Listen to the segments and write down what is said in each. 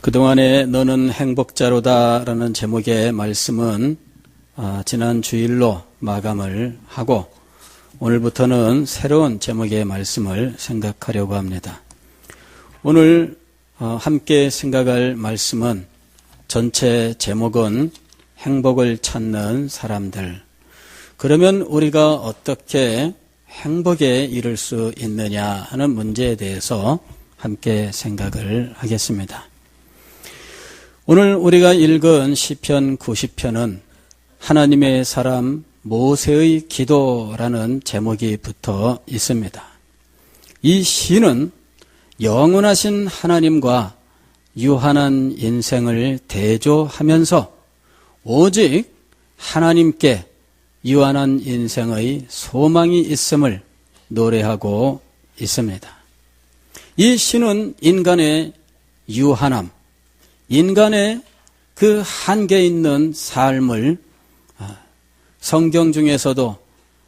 그동안에 너는 행복자로다 라는 제목의 말씀은 지난 주일로 마감을 하고 오늘부터는 새로운 제목의 말씀을 생각하려고 합니다. 오늘 함께 생각할 말씀은 전체 제목은 행복을 찾는 사람들. 그러면 우리가 어떻게 행복에 이를 수 있느냐 하는 문제에 대해서 함께 생각을 하겠습니다. 오늘 우리가 읽은 시편 90편은 하나님의 사람 모세의 기도라는 제목이 붙어 있습니다. 이 시는 영원하신 하나님과 유한한 인생을 대조하면서 오직 하나님께 유한한 인생의 소망이 있음을 노래하고 있습니다. 이 시는 인간의 유한함, 인간의 그 한계 있는 삶을 성경 중에서도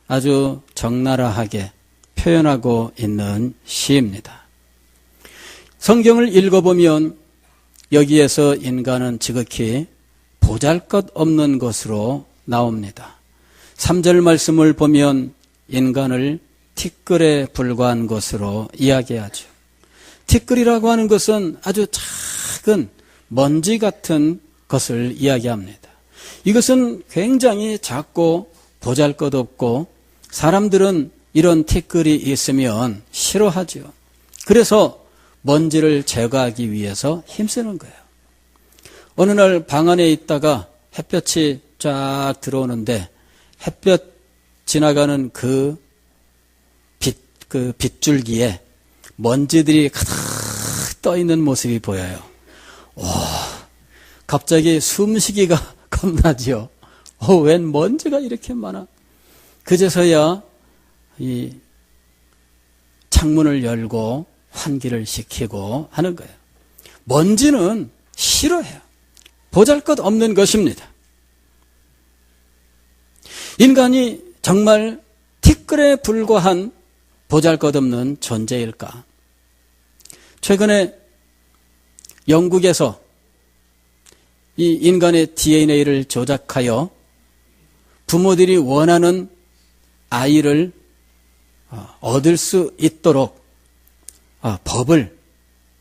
아주 적나라하게 표현하고 있는 시입니다. 성경을 읽어보면 여기에서 인간은 지극히 보잘것없는 것으로 나옵니다. 3절 말씀을 보면 인간을 티끌에 불과한 것으로 이야기하죠. 티끌이라고 하는 것은 아주 작은 먼지 같은 것을 이야기합니다. 이것은 굉장히 작고 보잘것없고 사람들은 이런 티끌이 있으면 싫어하죠. 그래서 먼지를 제거하기 위해서 힘쓰는 거예요. 어느 날 방 안에 있다가 햇볕이 쫙 들어오는데 햇볕 지나가는 그 빗줄기에 먼지들이 가득 떠 있는 모습이 보여요. 와, 갑자기 숨쉬기가 겁나지요. 웬 먼지가 이렇게 많아? 그제서야 이 창문을 열고 환기를 시키고 하는 거예요. 먼지는 싫어해요. 보잘것없는 것입니다. 인간이 정말 티끌에 불과한 보잘것없는 존재일까? 최근에 영국에서 이 인간의 DNA를 조작하여 부모들이 원하는 아이를 얻을 수 있도록 법을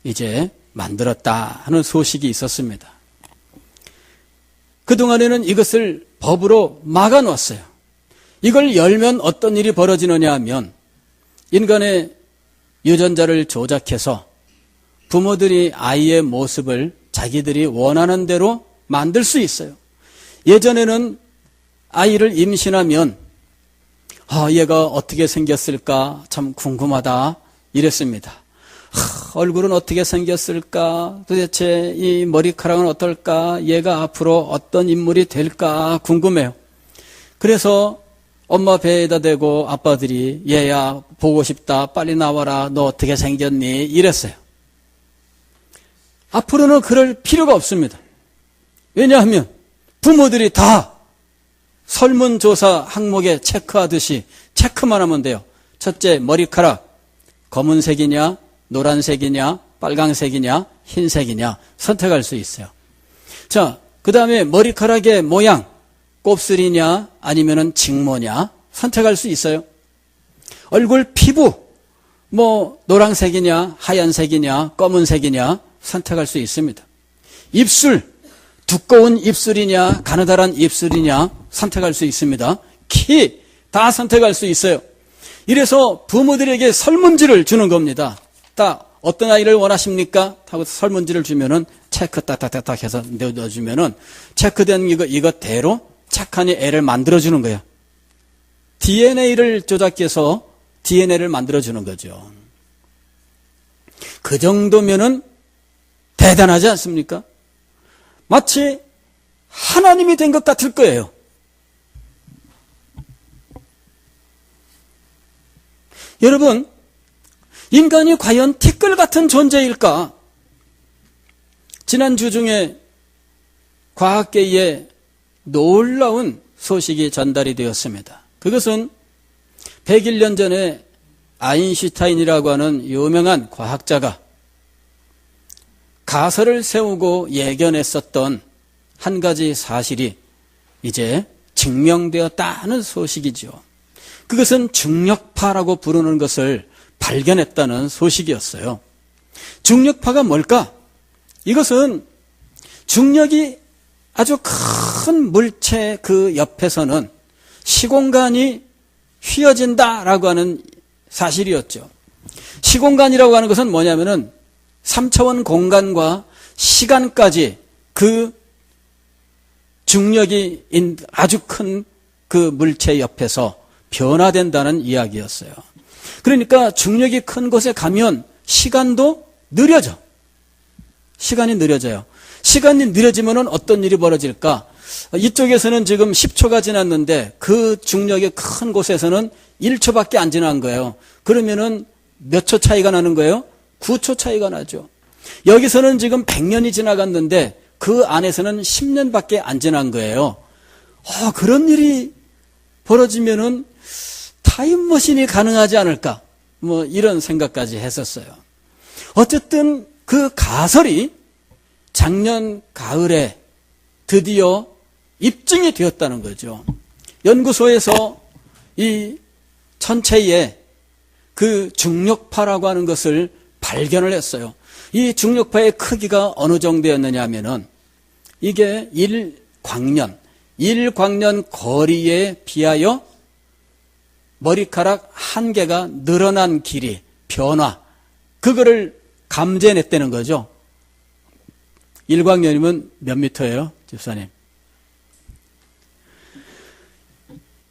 이제 만들었다 하는 소식이 있었습니다. 그동안에는 이것을 법으로 막아놓았어요. 이걸 열면 어떤 일이 벌어지느냐 하면 인간의 유전자를 조작해서 부모들이 아이의 모습을 자기들이 원하는 대로 만들 수 있어요. 예전에는 아이를 임신하면 얘가 어떻게 생겼을까 참 궁금하다 이랬습니다. 얼굴은 어떻게 생겼을까? 도대체 이 머리카락은 어떨까? 얘가 앞으로 어떤 인물이 될까 궁금해요. 그래서 엄마 배에다 대고 아빠들이 얘야 보고 싶다 빨리 나와라 너 어떻게 생겼니? 이랬어요. 앞으로는 그럴 필요가 없습니다. 왜냐하면 부모들이 다 설문조사 항목에 체크하듯이 체크만 하면 돼요. 첫째, 머리카락 검은색이냐 노란색이냐 빨강색이냐 흰색이냐 선택할 수 있어요. 자, 그 다음에 머리카락의 모양 곱슬이냐 아니면은 직모냐 선택할 수 있어요. 얼굴 피부 노란색이냐 하얀색이냐 검은색이냐 선택할 수 있습니다. 입술 두꺼운 입술이냐 가느다란 입술이냐 선택할 수 있습니다. 키 다 선택할 수 있어요. 이래서 부모들에게 설문지를 주는 겁니다. 딱 어떤 아이를 원하십니까? 하고 설문지를 주면은 체크 딱딱딱딱 해서 넣어주면은 체크된 이것대로 착한 애를 만들어주는 거예요. DNA를 조작해서 DNA를 만들어주는 거죠. 그 정도면은 대단하지 않습니까? 마치 하나님이 된 것 같을 거예요. 여러분, 인간이 과연 티끌 같은 존재일까? 지난주 중에 과학계에 놀라운 소식이 전달이 되었습니다. 그것은 101년 전에 아인슈타인이라고 하는 유명한 과학자가 가설을 세우고 예견했었던 한 가지 사실이 이제 증명되었다는 소식이죠. 그것은 중력파라고 부르는 것을 발견했다는 소식이었어요. 중력파가 뭘까? 이것은 중력이 아주 큰 물체 그 옆에서는 시공간이 휘어진다라고 하는 사실이었죠. 시공간이라고 하는 것은 뭐냐면은 3차원 공간과 시간까지 그 중력이 아주 큰 그 물체 옆에서 변화된다는 이야기였어요. 그러니까 중력이 큰 곳에 가면 시간도 느려져. 시간이 느려져요. 시간이 느려지면 어떤 일이 벌어질까? 이쪽에서는 지금 10초가 지났는데 그 중력이 큰 곳에서는 1초밖에 안 지난 거예요. 그러면은 몇 초 차이가 나는 거예요? 9초 차이가 나죠. 여기서는 지금 100년이 지나갔는데 그 안에서는 10년밖에 안 지난 거예요. 그런 일이 벌어지면은 타임머신이 가능하지 않을까? 뭐 이런 생각까지 했었어요. 어쨌든 그 가설이 작년 가을에 드디어 입증이 되었다는 거죠. 연구소에서 이 천체에 그 중력파라고 하는 것을 발견을 했어요. 이 중력파의 크기가 어느 정도였느냐 하면은 이게 1광년 거리에 비하여 머리카락 한 개가 늘어난 길이, 변화, 그거를 감재해냈다는 거죠. 1광년이면 몇 미터예요, 집사님?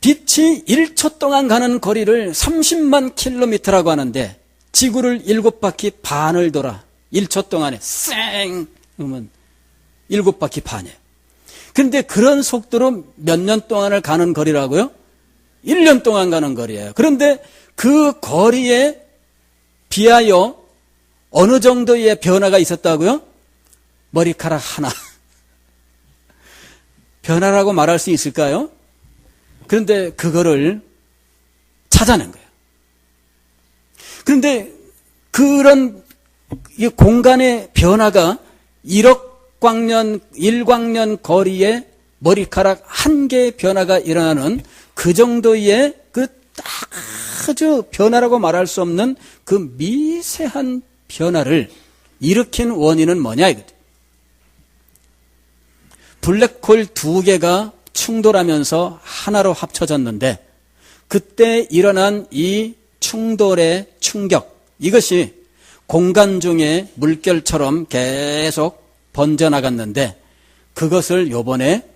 빛이 1초 동안 가는 거리를 30만 킬로미터라고 하는데 지구를 7바퀴 반을 돌아 1초 동안에 쌩 그러면 7바퀴 반이에요. 그런데 그런 속도로 몇 년 동안을 가는 거리라고요? 1년 동안 가는 거리예요. 그런데 그 거리에 비하여 어느 정도의 변화가 있었다고요? 머리카락 하나. 변화라고 말할 수 있을까요? 그런데 그거를 찾아낸 거예요. 그런데 그런 이 공간의 변화가 1광년 거리에 머리카락 한 개의 변화가 일어나는 그 정도의 그 아주 변화라고 말할 수 없는 그 미세한 변화를 일으킨 원인은 뭐냐 이거죠. 블랙홀 두 개가 충돌하면서 하나로 합쳐졌는데 그때 일어난 이 충돌의 충격, 이것이 공간 중에 물결처럼 계속 번져나갔는데 그것을 요번에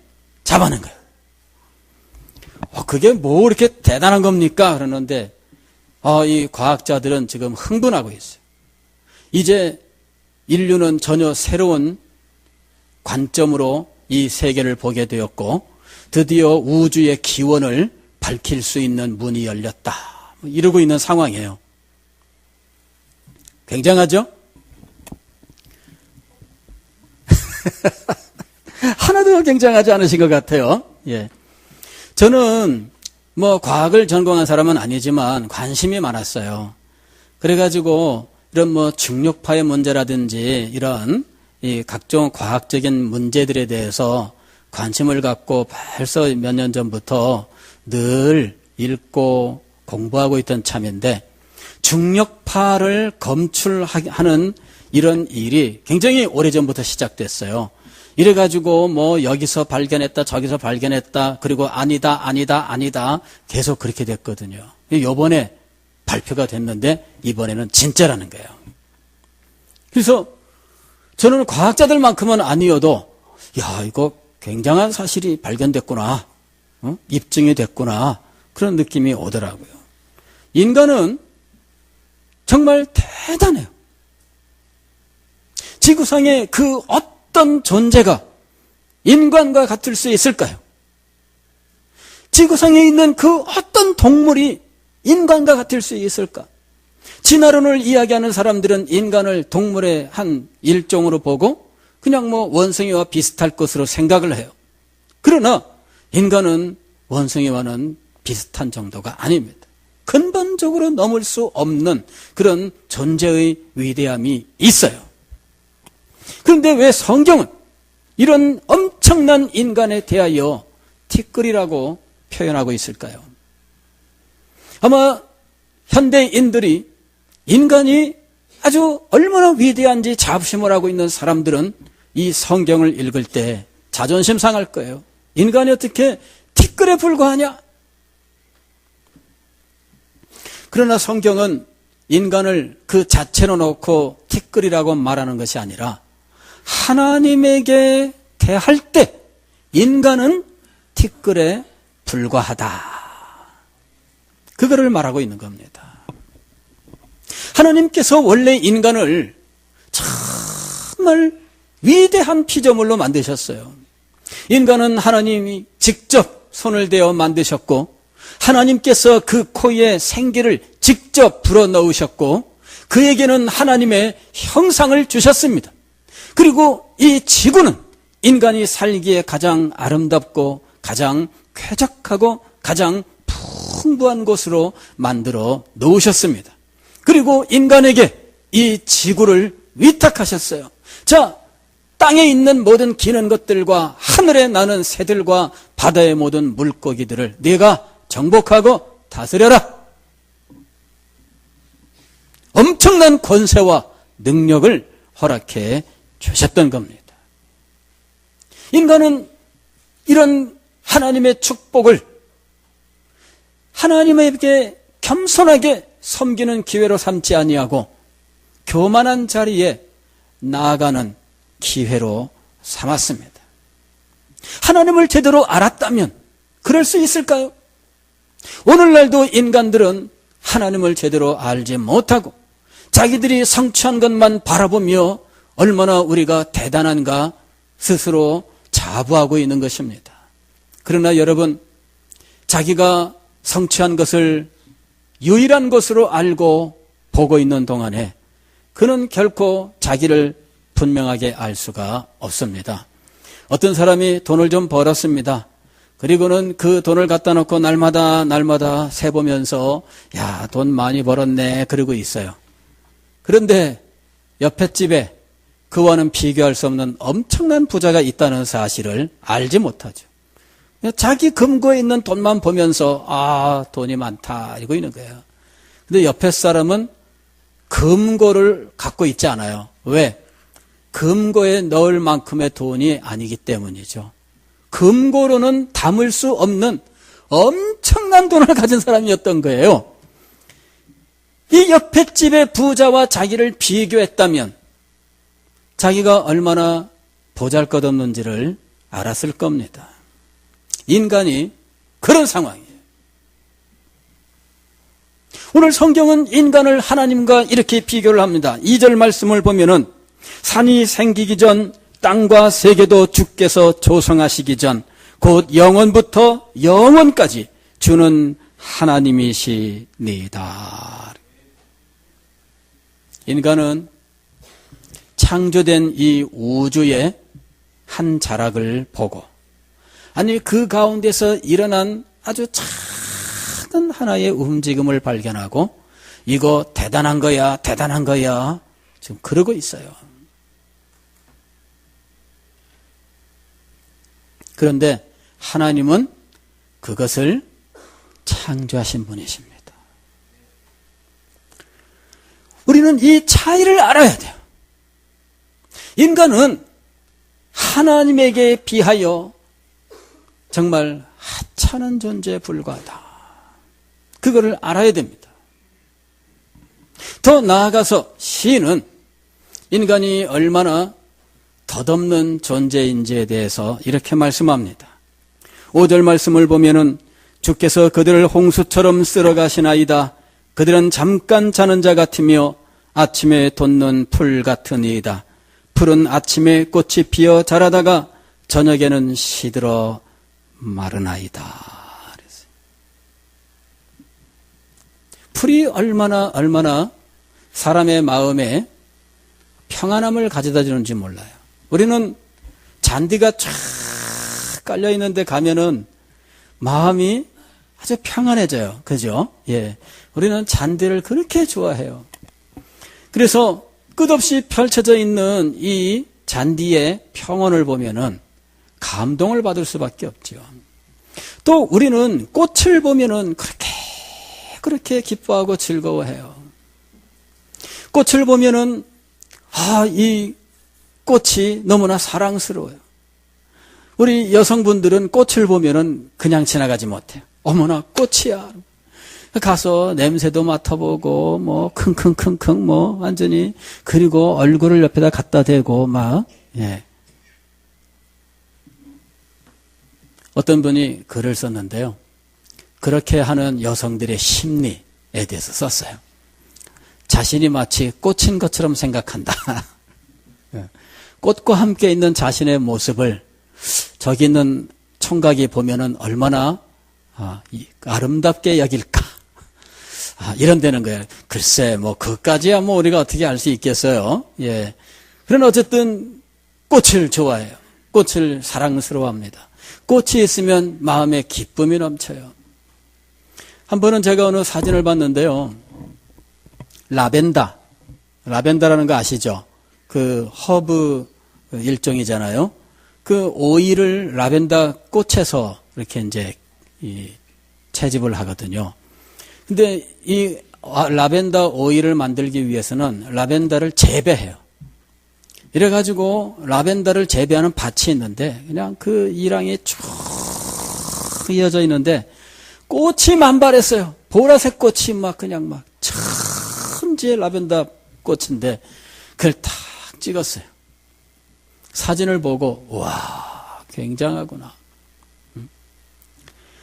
잡아낸 거예요. 그게 뭐 이렇게 대단한 겁니까? 그러는데 이 과학자들은 지금 흥분하고 있어요. 이제 인류는 전혀 새로운 관점으로 이 세계를 보게 되었고 드디어 우주의 기원을 밝힐 수 있는 문이 열렸다. 이러고 있는 상황이에요. 굉장하죠? 하나도 굉장하지 않으신 것 같아요. 예. 저는 뭐 과학을 전공한 사람은 아니지만 관심이 많았어요. 그래가지고 이런 뭐 중력파의 문제라든지 이런 이 각종 과학적인 문제들에 대해서 관심을 갖고 벌써 몇 년 전부터 늘 읽고 공부하고 있던 참인데 중력파를 검출하는 이런 일이 굉장히 오래전부터 시작됐어요. 이래가지고 뭐 여기서 발견했다 저기서 발견했다 그리고 아니다 계속 그렇게 됐거든요. 이번에 발표가 됐는데 이번에는 진짜라는 거예요. 그래서 저는 과학자들만큼은 아니어도 이거 굉장한 사실이 발견됐구나, 입증이 됐구나 그런 느낌이 오더라고요. 인간은 정말 대단해요. 지구상에 그 어떤 존재가 인간과 같을 수 있을까요? 지구상에 있는 그 어떤 동물이 인간과 같을 수 있을까? 진화론을 이야기하는 사람들은 인간을 동물의 한 일종으로 보고 그냥 뭐 원숭이와 비슷할 것으로 생각을 해요. 그러나 인간은 원숭이와는 비슷한 정도가 아닙니다. 근본적으로 넘을 수 없는 그런 존재의 위대함이 있어요. 그런데 왜 성경은 이런 엄청난 인간에 대하여 티끌이라고 표현하고 있을까요? 아마 현대인들이 인간이 아주 얼마나 위대한지 자부심을 하고 있는 사람들은 이 성경을 읽을 때 자존심 상할 거예요. 인간이 어떻게 티끌에 불과하냐? 그러나 성경은 인간을 그 자체로 놓고 티끌이라고 말하는 것이 아니라 하나님에게 대할 때 인간은 티끌에 불과하다. 그거를 말하고 있는 겁니다. 하나님께서 원래 인간을 정말 위대한 피조물로 만드셨어요. 인간은 하나님이 직접 손을 대어 만드셨고 하나님께서 그 코에 생기를 직접 불어넣으셨고 그에게는 하나님의 형상을 주셨습니다. 그리고 이 지구는 인간이 살기에 가장 아름답고 가장 쾌적하고 가장 풍부한 곳으로 만들어 놓으셨습니다. 그리고 인간에게 이 지구를 위탁하셨어요. 자, 땅에 있는 모든 기는 것들과 하늘에 나는 새들과 바다의 모든 물고기들을 네가 정복하고 다스려라. 엄청난 권세와 능력을 허락해 주셨던 겁니다. 인간은 이런 하나님의 축복을 하나님에게 겸손하게 섬기는 기회로 삼지 아니하고 교만한 자리에 나아가는 기회로 삼았습니다. 하나님을 제대로 알았다면 그럴 수 있을까요? 오늘날도 인간들은 하나님을 제대로 알지 못하고 자기들이 성취한 것만 바라보며 얼마나 우리가 대단한가 스스로 자부하고 있는 것입니다. 그러나 여러분, 자기가 성취한 것을 유일한 것으로 알고 보고 있는 동안에 그는 결코 자기를 분명하게 알 수가 없습니다. 어떤 사람이 돈을 좀 벌었습니다. 그리고는 그 돈을 갖다 놓고 날마다 세보면서 야, 돈 많이 벌었네 그러고 있어요. 그런데 옆에 집에 그와는 비교할 수 없는 엄청난 부자가 있다는 사실을 알지 못하죠. 자기 금고에 있는 돈만 보면서 아, 돈이 많다 이러고 있는 거예요. 근데 옆에 사람은 금고를 갖고 있지 않아요. 왜? 금고에 넣을 만큼의 돈이 아니기 때문이죠. 금고로는 담을 수 없는 엄청난 돈을 가진 사람이었던 거예요. 이 옆에 집의 부자와 자기를 비교했다면 자기가 얼마나 보잘것없는지를 알았을 겁니다. 인간이 그런 상황이에요. 오늘 성경은 인간을 하나님과 이렇게 비교를 합니다. 2절 말씀을 보면은 산이 생기기 전 땅과 세계도 주께서 조성하시기 전 곧 영원부터 영원까지 주는 하나님이시니다. 인간은 창조된 이 우주의 한 자락을 보고 아니 그 가운데서 일어난 아주 작은 하나의 움직임을 발견하고 이거 대단한 거야 지금 그러고 있어요. 그런데 하나님은 그것을 창조하신 분이십니다. 우리는 이 차이를 알아야 돼요. 인간은 하나님에게 비하여 정말 하찮은 존재에 불과하다. 그거를 알아야 됩니다. 더 나아가서 시인은 인간이 얼마나 덧없는 존재인지에 대해서 이렇게 말씀합니다. 5절 말씀을 보면은 주께서 그들을 홍수처럼 쓸어가시나이다. 그들은 잠깐 자는 자 같으며 아침에 돋는 풀 같으니이다. 풀은 아침에 꽃이 피어 자라다가 저녁에는 시들어 마르나이다. 풀이 얼마나 사람의 마음에 평안함을 가져다 주는지 몰라요. 우리는 잔디가 쫙 깔려 있는데 가면은 마음이 아주 평안해져요. 그죠? 예. 우리는 잔디를 그렇게 좋아해요. 그래서 끝없이 펼쳐져 있는 이 잔디의 평원을 보면은 감동을 받을 수밖에 없죠. 또 우리는 꽃을 보면은 그렇게 기뻐하고 즐거워해요. 꽃을 보면은 이 꽃이 너무나 사랑스러워요. 우리 여성분들은 꽃을 보면은 그냥 지나가지 못해요. 어머나 꽃이야. 가서 냄새도 맡아보고 뭐 킁킁킁킁 뭐 완전히, 그리고 얼굴을 옆에다 갖다 대고 막, 예. 어떤 분이 글을 썼는데요. 그렇게 하는 여성들의 심리에 대해서 썼어요. 자신이 마치 꽃인 것처럼 생각한다. 꽃과 함께 있는 자신의 모습을 저기 있는 총각이 보면은 얼마나 아름답게 여길까. 이런 데는 거예요. 글쎄, 뭐, 그까지야 뭐 우리가 어떻게 알 수 있겠어요. 예. 그러나 어쨌든 꽃을 좋아해요. 꽃을 사랑스러워합니다. 꽃이 있으면 마음에 기쁨이 넘쳐요. 한 번은 제가 어느 사진을 봤는데요. 라벤더라는 거 아시죠? 그 허브 일종이잖아요. 그 오일을 라벤더 꽃에서 이렇게 이제 채집을 하거든요. 근데 이 라벤더 오일을 만들기 위해서는 라벤더를 재배해요. 이래가지고 라벤더를 재배하는 밭이 있는데 그냥 그 이랑이 쭉 이어져 있는데 꽃이 만발했어요. 보라색 꽃이 막 그냥 막 천지의 라벤더 꽃인데 그걸 탁 찍었어요. 사진을 보고 와, 굉장하구나.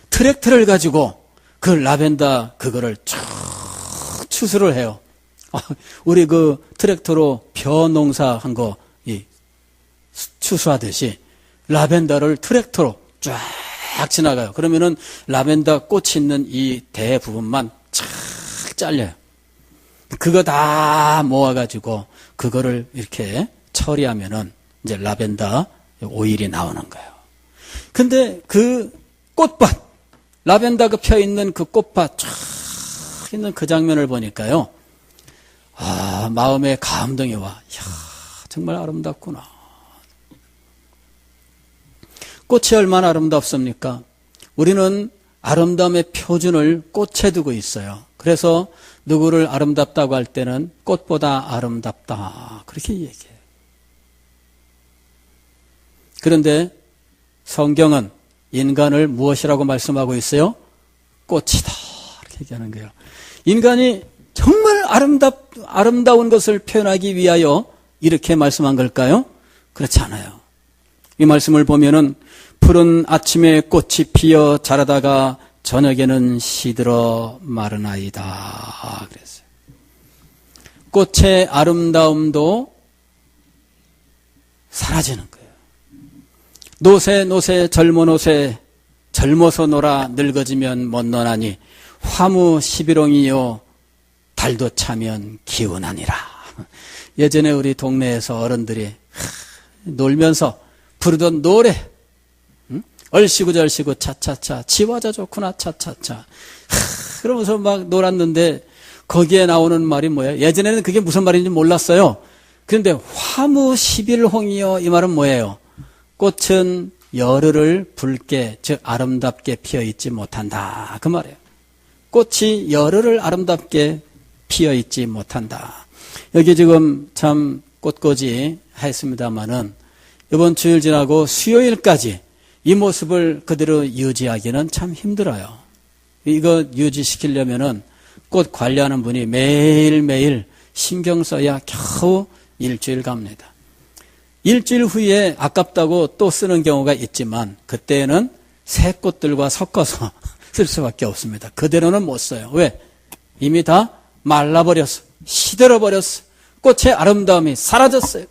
트랙터를 가지고 그 라벤더 그거를 쭉 추수를 해요. 우리 그 트랙터로 벼 농사한 거 추수하듯이 라벤더를 트랙터로 쫙 지나가요. 그러면은 라벤더 꽃이 있는 이 대부분만 쫙 잘려요. 그거 다 모아가지고 그거를 이렇게 처리하면은 이제 라벤더 오일이 나오는 거예요. 근데 그 꽃밭, 라벤더가 펴 있는 그 꽃밭 쫙 있는 그 장면을 보니까요. 마음에 감동이 와. 이야, 정말 아름답구나. 꽃이 얼마나 아름답습니까? 우리는 아름다움의 표준을 꽃에 두고 있어요. 그래서 누구를 아름답다고 할 때는 꽃보다 아름답다. 그렇게 얘기해요. 그런데 성경은 인간을 무엇이라고 말씀하고 있어요? 꽃이다. 이렇게 얘기하는 거예요. 인간이 정말 아름다운 것을 표현하기 위하여 이렇게 말씀한 걸까요? 그렇지 않아요. 이 말씀을 보면은 푸른 아침에 꽃이 피어 자라다가 저녁에는 시들어 마르나이다. 그랬어요. 꽃의 아름다움도 사라지는 거예요. 노새 젊어서 놀아 늙어지면 못 노나니 화무 시비롱이요 달도 차면 기운하니라. 예전에 우리 동네에서 어른들이 놀면서 부르던 노래, 얼씨구 절씨구 차차차 지화자 좋구나 차차차 그러면서 막 놀았는데 거기에 나오는 말이 뭐예요? 예전에는 그게 무슨 말인지 몰랐어요. 그런데 화무 시빌홍이요 이 말은 뭐예요? 꽃은 열흘을 붉게 즉 아름답게 피어있지 못한다 그 말이에요. 꽃이 열흘을 아름답게 피어있지 못한다. 여기 지금 참 꽃꽂이 했습니다마는 이번 주일 지나고 수요일까지 이 모습을 그대로 유지하기는 참 힘들어요. 이거 유지시키려면은 꽃 관리하는 분이 매일매일 신경 써야 겨우 일주일 갑니다. 일주일 후에 아깝다고 또 쓰는 경우가 있지만 그때는 새 꽃들과 섞어서 쓸 수밖에 없습니다. 그대로는 못 써요. 왜? 이미 다 말라버렸어. 시들어버렸어. 꽃의 아름다움이 사라졌어요.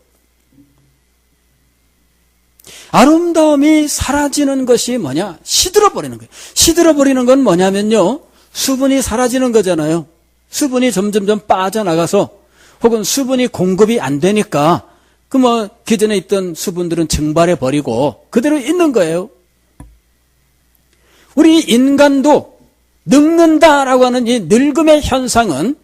아름다움이 사라지는 것이 뭐냐? 시들어버리는 거예요. 시들어버리는 건 뭐냐면요. 수분이 사라지는 거잖아요. 수분이 점점점 빠져나가서 혹은 수분이 공급이 안 되니까 기존에 있던 수분들은 증발해버리고 그대로 있는 거예요. 우리 인간도 늙는다라고 하는 이 늙음의 현상은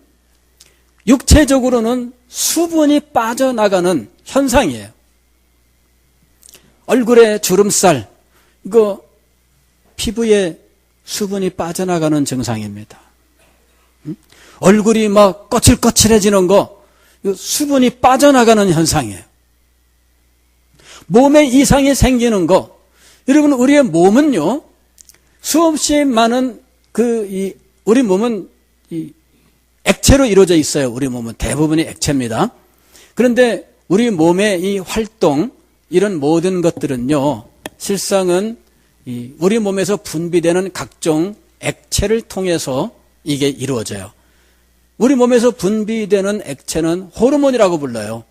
육체적으로는 수분이 빠져나가는 현상이에요. 얼굴에 주름살, 이거 피부에 수분이 빠져나가는 증상입니다. 얼굴이 막 거칠거칠해지는 거, 이거 수분이 빠져나가는 현상이에요. 몸에 이상이 생기는 거, 여러분 우리의 몸은요, 수없이 많은 우리 몸은 액체로 이루어져 있어요. 우리 몸은 대부분이 액체입니다. 그런데 우리 몸의 이 활동, 이런 모든 것들은요, 실상은 우리 몸에서 분비되는 각종 액체를 통해서 이게 이루어져요. 우리 몸에서 분비되는 액체는 호르몬이라고 불러요.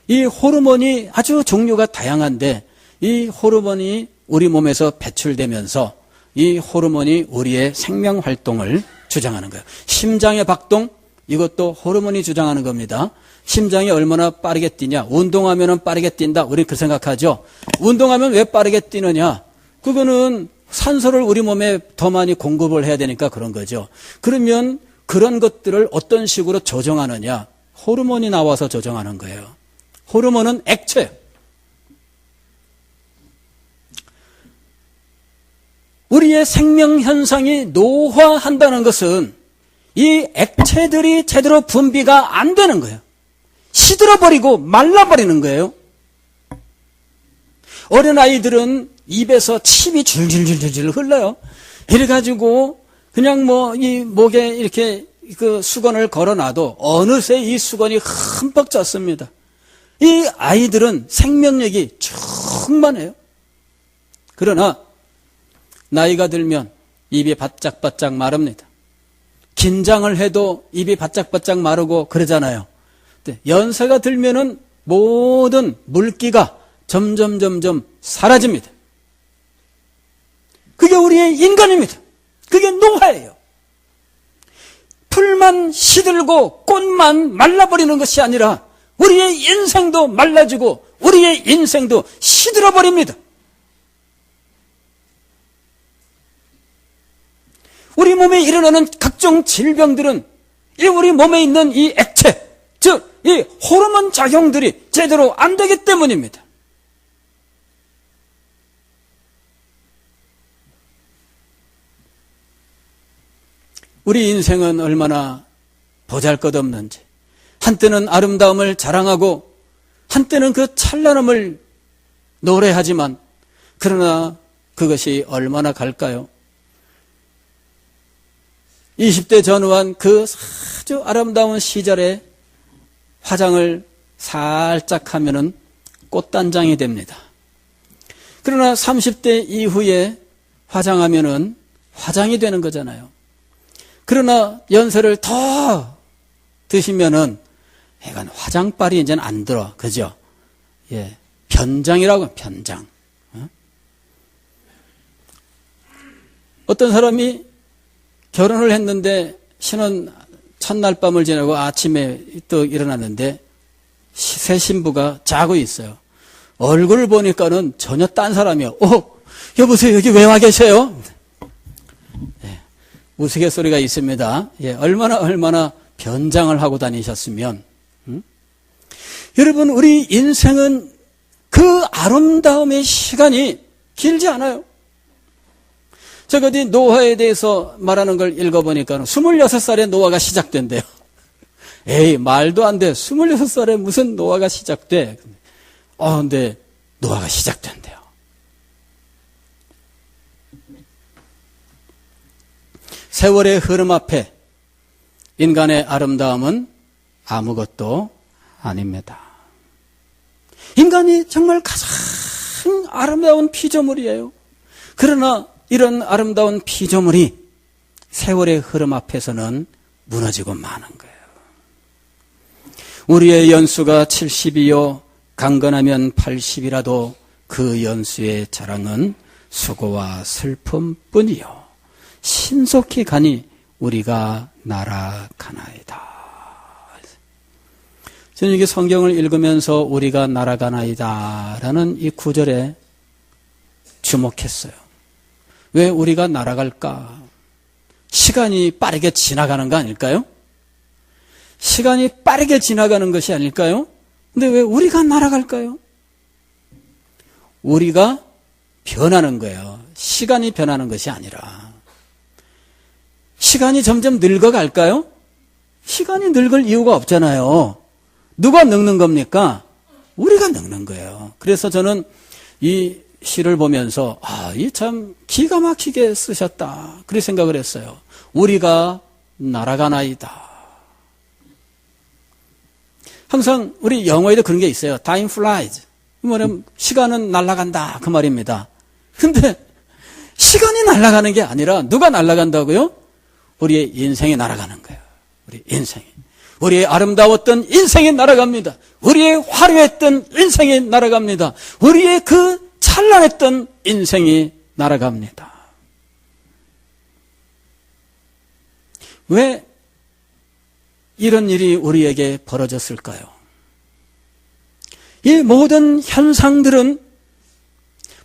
이 호르몬이 아주 종류가 다양한데 이 호르몬이 우리 몸에서 배출되면서 이 호르몬이 우리의 생명 활동을 주장하는 거예요. 심장의 박동, 이것도 호르몬이 주장하는 겁니다. 심장이 얼마나 빠르게 뛰냐, 운동하면 빠르게 뛴다, 우리 그 생각하죠. 운동하면 왜 빠르게 뛰느냐, 그거는 산소를 우리 몸에 더 많이 공급을 해야 되니까 그런 거죠. 그러면 그런 것들을 어떤 식으로 조정하느냐, 호르몬이 나와서 조정하는 거예요. 호르몬은 액체. 우리의 생명 현상이 노화한다는 것은 이 액체들이 제대로 분비가 안 되는 거예요. 시들어버리고 말라버리는 거예요. 어린아이들은 입에서 침이 줄줄줄줄 흘러요. 이래가지고 그냥 이 목에 이렇게 그 수건을 걸어놔도 어느새 이 수건이 흠뻑 젖습니다. 이 아이들은 생명력이 충만해요. 그러나 나이가 들면 입이 바짝바짝 마릅니다. 긴장을 해도 입이 바짝바짝 마르고 그러잖아요. 연세가 들면은 모든 물기가 점점 사라집니다. 그게 우리의 인간입니다. 그게 노화예요. 풀만 시들고 꽃만 말라버리는 것이 아니라 우리의 인생도 말라지고 우리의 인생도 시들어버립니다. 우리 몸에 일어나는 각종 질병들은 이 우리 몸에 있는 이 액체, 즉 이 호르몬 작용들이 제대로 안 되기 때문입니다. 우리 인생은 얼마나 보잘것없는지, 한때는 아름다움을 자랑하고 한때는 그 찬란함을 노래하지만 그러나 그것이 얼마나 갈까요? 20대 전후한 그 아주 아름다운 시절에 화장을 살짝 하면은 꽃단장이 됩니다. 그러나 30대 이후에 화장하면은 화장이 되는 거잖아요. 그러나 연세를 더 드시면은 약간 화장빨이 이제는 안 들어. 그죠? 예. 변장이라고, 변장. 어떤 사람이 결혼을 했는데 신혼 첫날 밤을 지나고 아침에 또 일어났는데 새 신부가 자고 있어요. 얼굴을 보니까는 전혀 딴 사람이요. 여보세요, 여기 왜 와 계세요? 예, 우스갯소리가 있습니다. 예, 얼마나 변장을 하고 다니셨으면. 여러분, 우리 인생은 그 아름다움의 시간이 길지 않아요. 제가 어디 노화에 대해서 말하는 걸 읽어보니까 26살에 노화가 시작된대요. 에이, 말도 안 돼. 26살에 무슨 노화가 시작돼. 근데 노화가 시작된대요. 세월의 흐름 앞에 인간의 아름다움은 아무것도 아닙니다. 인간이 정말 가장 아름다운 피조물이에요. 그러나 이런 아름다운 피조물이 세월의 흐름 앞에서는 무너지고 마는 거예요. 우리의 연수가 70이요 강건하면 80이라도 그 연수의 자랑은 수고와 슬픔뿐이요 신속히 가니 우리가 날아가나이다. 저는 이게 성경을 읽으면서 우리가 날아가나이다 라는 이 구절에 주목했어요. 왜 우리가 날아갈까? 시간이 빠르게 지나가는 거 아닐까요? 시간이 빠르게 지나가는 것이 아닐까요? 근데 왜 우리가 날아갈까요? 우리가 변하는 거예요. 시간이 변하는 것이 아니라. 시간이 점점 늙어갈까요? 시간이 늙을 이유가 없잖아요. 누가 늙는 겁니까? 우리가 늙는 거예요. 그래서 저는 이 시를 보면서 이 참 기가 막히게 쓰셨다. 그렇게 생각을 했어요. 우리가 날아가나이다. 항상 우리 영어에도 그런 게 있어요. Time flies. 뭐냐면 시간은 날아간다 그 말입니다. 근데 시간이 날아가는 게 아니라 누가 날아간다고요? 우리의 인생이 날아가는 거예요. 우리 인생이. 우리의 아름다웠던 인생이 날아갑니다. 우리의 화려했던 인생이 날아갑니다. 우리의 그 찬란했던 인생이 날아갑니다. 왜 이런 일이 우리에게 벌어졌을까요? 이 모든 현상들은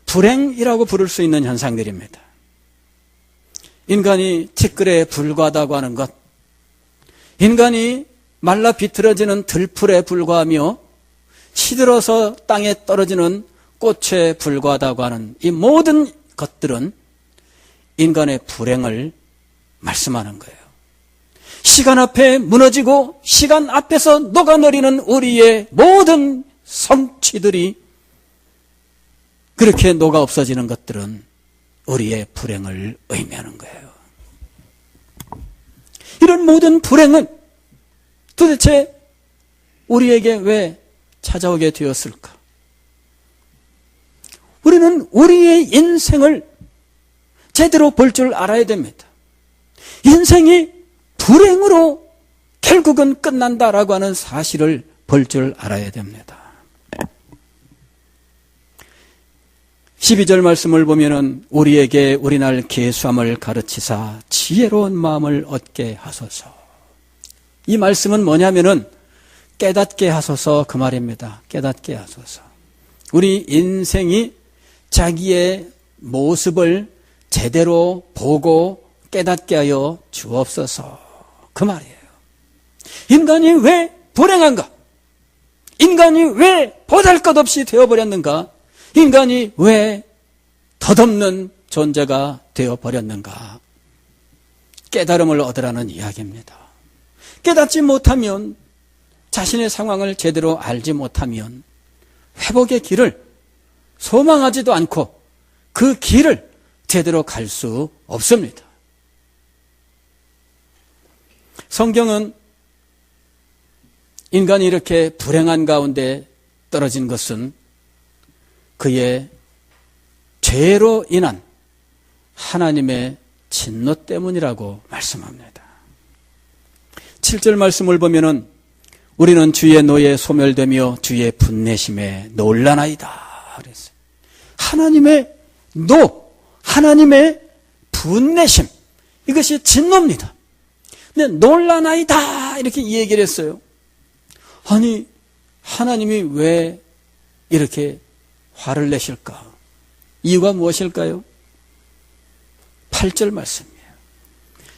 불행이라고 부를 수 있는 현상들입니다. 인간이 티끌에 불과하다고 하는 것, 인간이 말라 비틀어지는 들풀에 불과하며 시들어서 땅에 떨어지는 꽃에 불과하다고 하는 이 모든 것들은 인간의 불행을 말씀하는 거예요. 시간 앞에 무너지고 시간 앞에서 녹아내리는 우리의 모든 성취들이 그렇게 녹아 없어지는 것들은 우리의 불행을 의미하는 거예요. 이런 모든 불행은 도대체 우리에게 왜 찾아오게 되었을까? 우리는 우리의 인생을 제대로 볼 줄 알아야 됩니다. 인생이 불행으로 결국은 끝난다라고 하는 사실을 볼 줄 알아야 됩니다. 12절 말씀을 보면은 우리에게 우리날 계수함을 가르치사 지혜로운 마음을 얻게 하소서. 이 말씀은 뭐냐면은 깨닫게 하소서 그 말입니다. 깨닫게 하소서. 우리 인생이 자기의 모습을 제대로 보고 깨닫게 하여 주옵소서 그 말이에요. 인간이 왜 불행한가? 인간이 왜 보잘것없이 되어버렸는가? 인간이 왜 덧없는 존재가 되어버렸는가? 깨달음을 얻으라는 이야기입니다. 깨닫지 못하면, 자신의 상황을 제대로 알지 못하면 회복의 길을 소망하지도 않고 그 길을 제대로 갈 수 없습니다. 성경은 인간이 이렇게 불행한 가운데 떨어진 것은 그의 죄로 인한 하나님의 진노 때문이라고 말씀합니다. 7절 말씀을 보면은 우리는 주의 노에 소멸되며 주의 분내심에 놀라나이다 그랬어요. 하나님의 노, 하나님의 분내심, 이것이 진노입니다. 근데 놀라나이다 이렇게 얘기를 했어요. 아니 하나님이 왜 이렇게 화를 내실까? 이유가 무엇일까요? 8절 말씀이에요.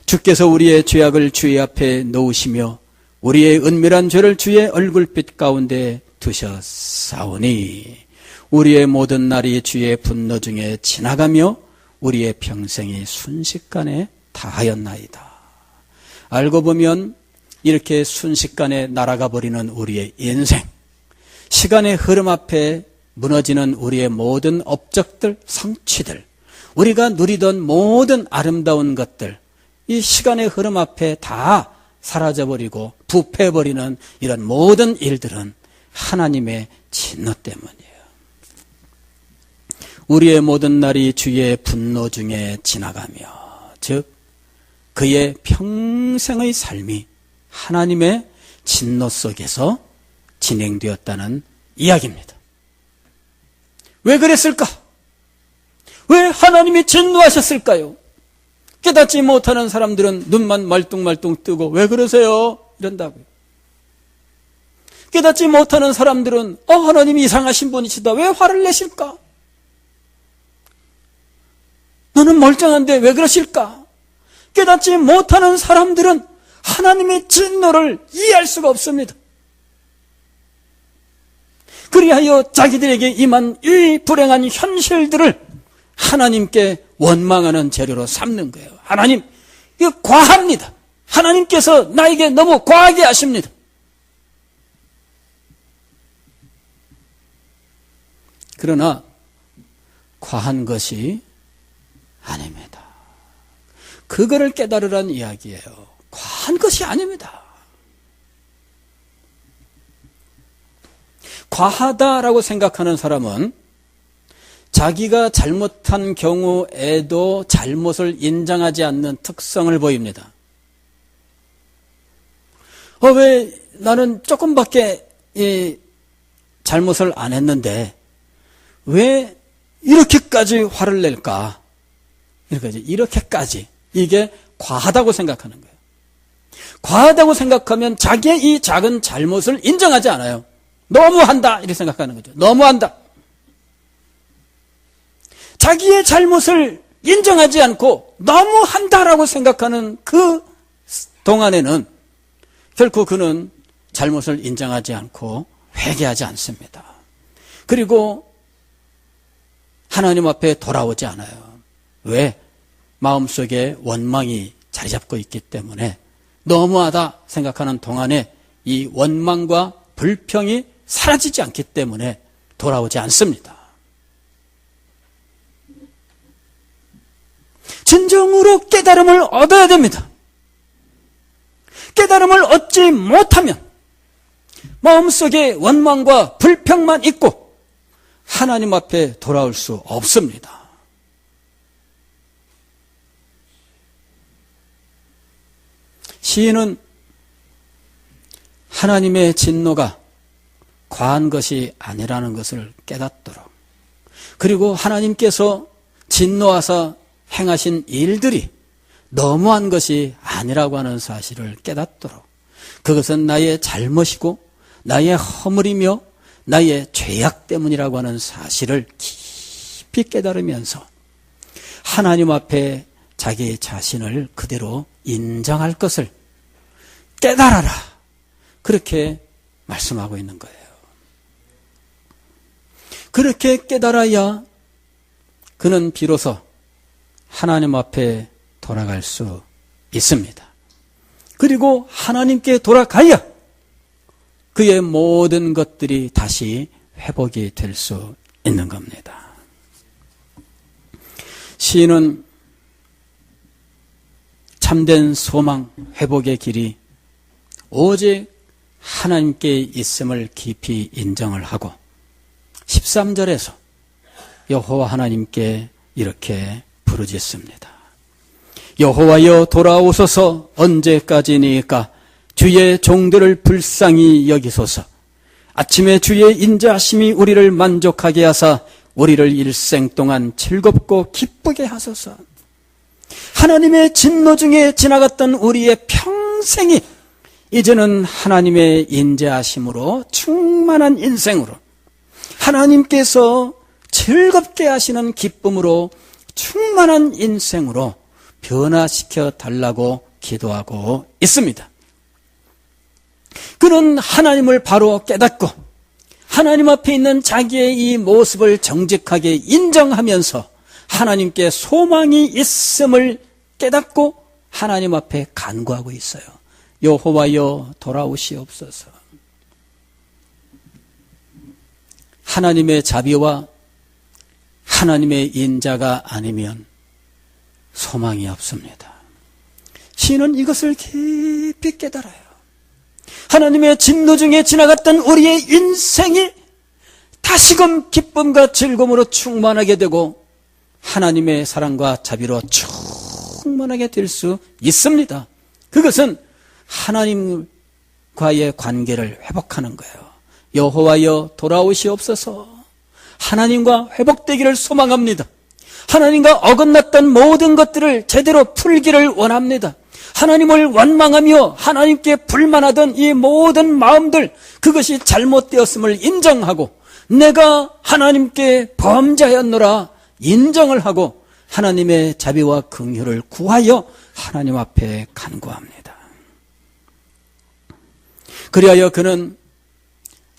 주께서 우리의 죄악을 주의 앞에 놓으시며 우리의 은밀한 죄를 주의 얼굴빛 가운데 두셨사오니 우리의 모든 날이 주의 분노 중에 지나가며 우리의 평생이 순식간에 다하였나이다. 알고 보면 이렇게 순식간에 날아가 버리는 우리의 인생, 시간의 흐름 앞에 무너지는 우리의 모든 업적들, 성취들, 우리가 누리던 모든 아름다운 것들, 이 시간의 흐름 앞에 다 사라져버리고 부패해버리는 이런 모든 일들은 하나님의 진노 때문이에요. 우리의 모든 날이 주의 분노 중에 지나가며, 즉 그의 평생의 삶이 하나님의 진노 속에서 진행되었다는 이야기입니다. 왜 그랬을까? 왜 하나님이 진노하셨을까요? 깨닫지 못하는 사람들은 눈만 말뚱말뚱 뜨고 왜 그러세요? 이런다고요. 깨닫지 못하는 사람들은 하나님이 이상하신 분이시다. 왜 화를 내실까? 너는 멀쩡한데 왜 그러실까? 깨닫지 못하는 사람들은 하나님의 진노를 이해할 수가 없습니다. 그리하여 자기들에게 임한 이 불행한 현실들을 하나님께 원망하는 재료로 삼는 거예요. 하나님, 이거 과합니다. 하나님께서 나에게 너무 과하게 하십니다. 그러나 과한 것이 아닙니다. 그거를 깨달으란 이야기예요. 과한 것이 아닙니다. 과하다라고 생각하는 사람은 자기가 잘못한 경우에도 잘못을 인정하지 않는 특성을 보입니다. 왜 나는 조금밖에 잘못을 안 했는데 왜 이렇게까지 화를 낼까? 이렇게까지. 이게 과하다고 생각하는 거예요. 과하다고 생각하면 자기의 이 작은 잘못을 인정하지 않아요. 너무한다 이렇게 생각하는 거죠. 너무한다. 자기의 잘못을 인정하지 않고 너무한다라고 생각하는 그 동안에는 결코 그는 잘못을 인정하지 않고 회개하지 않습니다. 그리고 하나님 앞에 돌아오지 않아요. 왜? 마음속에 원망이 자리 잡고 있기 때문에 너무하다 생각하는 동안에 이 원망과 불평이 사라지지 않기 때문에 돌아오지 않습니다. 진정으로 깨달음을 얻어야 됩니다. 깨달음을 얻지 못하면 마음속에 원망과 불평만 있고 하나님 앞에 돌아올 수 없습니다. 시인은 하나님의 진노가 과한 것이 아니라는 것을 깨닫도록, 그리고 하나님께서 진노하사 행하신 일들이 너무한 것이 아니라고 하는 사실을 깨닫도록, 그것은 나의 잘못이고 나의 허물이며 나의 죄악 때문이라고 하는 사실을 깊이 깨달으면서 하나님 앞에 자기 자신을 그대로 인정할 것을 깨달아라, 그렇게 말씀하고 있는 거예요. 그렇게 깨달아야 그는 비로소 하나님 앞에 돌아갈 수 있습니다. 그리고 하나님께 돌아가야 그의 모든 것들이 다시 회복이 될 수 있는 겁니다. 시인은 참된 소망, 회복의 길이 오직 하나님께 있음을 깊이 인정을 하고 13절에서 여호와 하나님께 이렇게 부르짖습니다. 여호와여 돌아오소서. 언제까지니까 주의 종들을 불쌍히 여기소서. 아침에 주의 인자하심이 우리를 만족하게 하사 우리를 일생 동안 즐겁고 기쁘게 하소서. 하나님의 진노 중에 지나갔던 우리의 평생이 이제는 하나님의 인자하심으로 충만한 인생으로, 하나님께서 즐겁게 하시는 기쁨으로 충만한 인생으로 변화시켜 달라고 기도하고 있습니다. 그는 하나님을 바로 깨닫고 하나님 앞에 있는 자기의 이 모습을 정직하게 인정하면서 하나님께 소망이 있음을 깨닫고 하나님 앞에 간구하고 있어요. 여호와여 돌아오시옵소서. 하나님의 자비와 하나님의 인자가 아니면 소망이 없습니다. 시인은 이것을 깊이 깨달아요. 하나님의 진노 중에 지나갔던 우리의 인생이 다시금 기쁨과 즐거움으로 충만하게 되고 하나님의 사랑과 자비로 충만하게 될 수 있습니다. 그것은 하나님과의 관계를 회복하는 거예요. 여호와여 돌아오시옵소서. 하나님과 회복되기를 소망합니다. 하나님과 어긋났던 모든 것들을 제대로 풀기를 원합니다. 하나님을 원망하며 하나님께 불만하던 이 모든 마음들, 그것이 잘못되었음을 인정하고 내가 하나님께 범죄하였노라 인정을 하고 하나님의 자비와 긍휼을 구하여 하나님 앞에 간구합니다. 그리하여 그는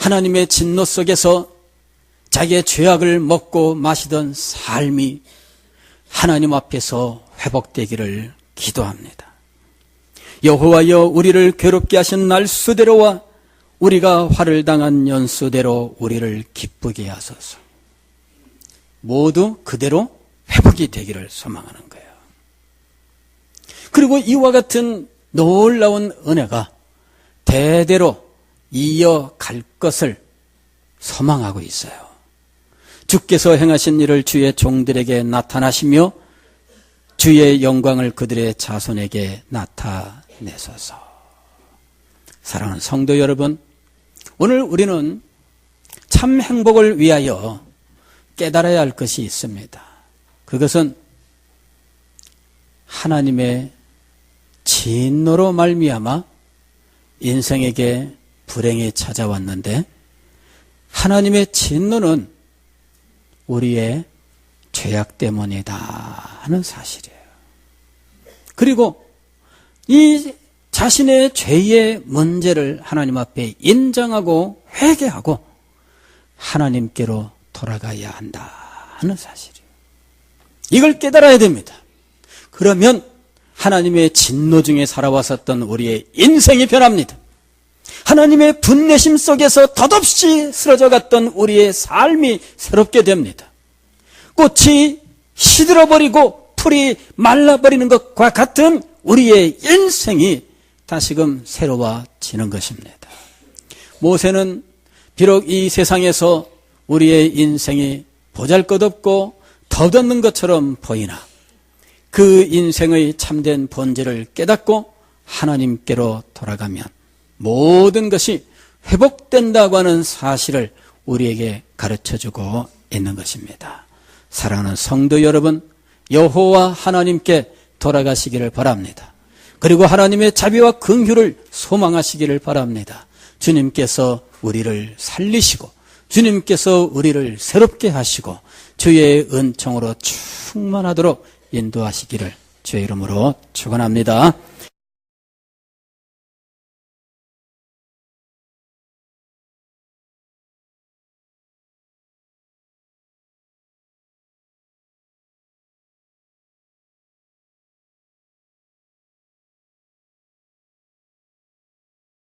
하나님의 진노 속에서 자기의 죄악을 먹고 마시던 삶이 하나님 앞에서 회복되기를 기도합니다. 여호와여, 우리를 괴롭게 하신 날수대로와 우리가 화를 당한 연수대로 우리를 기쁘게 하소서. 모두 그대로 회복이 되기를 소망하는 거예요. 그리고 이와 같은 놀라운 은혜가 대대로 이어갈 것을 소망하고 있어요. 주께서 행하신 일을 주의 종들에게 나타나시며 주의 영광을 그들의 자손에게 나타내소서. 사랑하는 성도 여러분, 오늘 우리는 참 행복을 위하여 깨달아야 할 것이 있습니다. 그것은 하나님의 진노로 말미암아 인생에게 불행이 찾아왔는데, 하나님의 진노는 우리의 죄악 때문이다 하는 사실이에요. 그리고 이 자신의 죄의 문제를 하나님 앞에 인정하고 회개하고 하나님께로 돌아가야 한다 하는 사실이에요. 이걸 깨달아야 됩니다. 그러면 하나님의 진노 중에 살아왔었던 우리의 인생이 변합니다. 하나님의 분내심 속에서 덧없이 쓰러져 갔던 우리의 삶이 새롭게 됩니다. 꽃이 시들어버리고 풀이 말라버리는 것과 같은 우리의 인생이 다시금 새로워지는 것입니다. 모세는 비록 이 세상에서 우리의 인생이 보잘것없고 덧없는 것처럼 보이나 그 인생의 참된 본질을 깨닫고 하나님께로 돌아가면 모든 것이 회복된다고 하는 사실을 우리에게 가르쳐주고 있는 것입니다. 사랑하는 성도 여러분, 여호와 하나님께 돌아가시기를 바랍니다. 그리고 하나님의 자비와 긍휼을 소망하시기를 바랍니다. 주님께서 우리를 살리시고 주님께서 우리를 새롭게 하시고 주의 은총으로 충만하도록 인도하시기를 주의 이름으로 축원합니다.